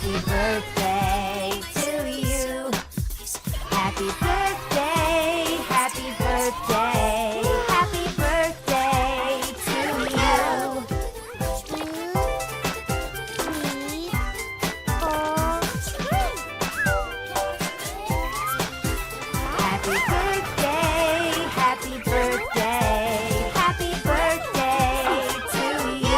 Happy birthday to you. Happy birthday, happy birthday, happy birthday to you. 2, 3, 4. Happy birthday, happy birthday, happy birthday to you.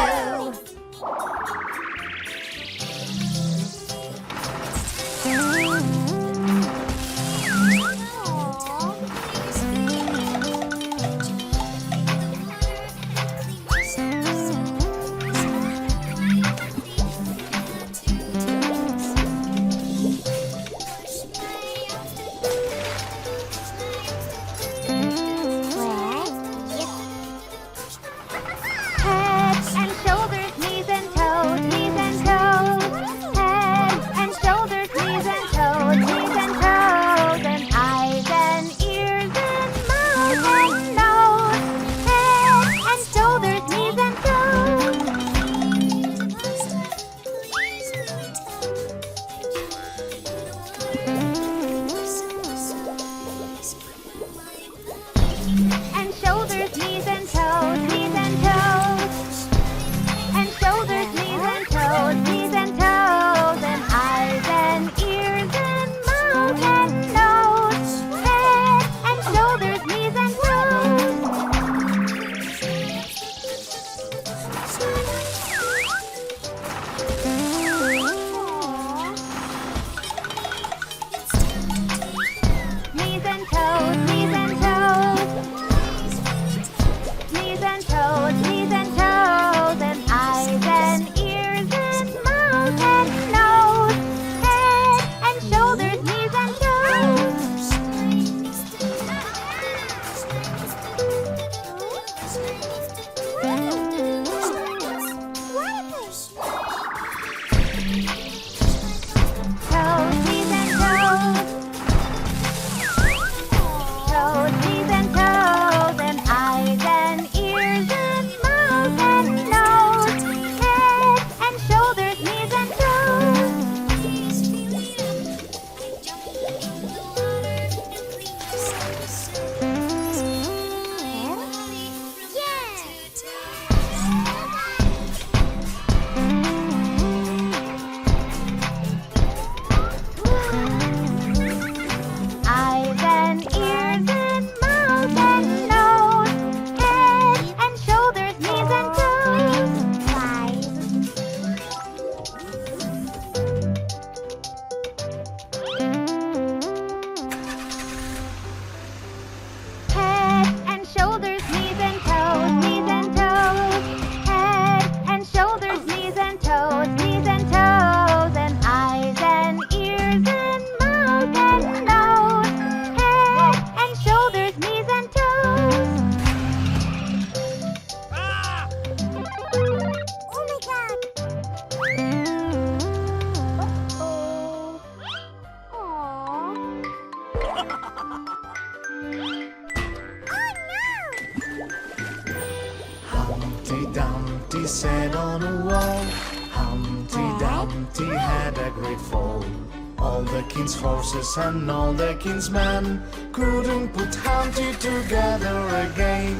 Head and shoulders, knees and toes, knees and toes. Head and shoulders, knees and toes, knees and toes. And eyes and ears and mouth and nose. Head and shoulders, knees and and shoulders, knees and toes, knees and toes. And shoulders, knees and toes, knees and toes. And eyes and ears and mouth and nose. Head and shoulders, knees and knees and toes, knees and toes. Knees and toes, knees and toes. And eyes and ears and mouth and nose. Head and shoulders, knees and toes, knees and toes. Toes, knees and toes. And eyes and ears and mouth and nose. Head and shoulders, knees and eyes and ears and mouth and nose. Head and shoulders, knees and toes. 5. Head and shoulders, knees and toes, knees and toes. Head and shoulders, knees and toes, knees and toes. And eyes and ears and mouth and nose. Head and shoulders, knees and toes. Oh my God! Humpty Dumpty sat on a wall. Humpty Dumpty had a great fall. All the king's horses and all the king's men couldn't put Humpty together again.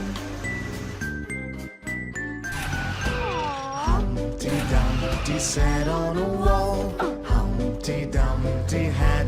Humpty Dumpty sat on a wall. Humpty Dumpty had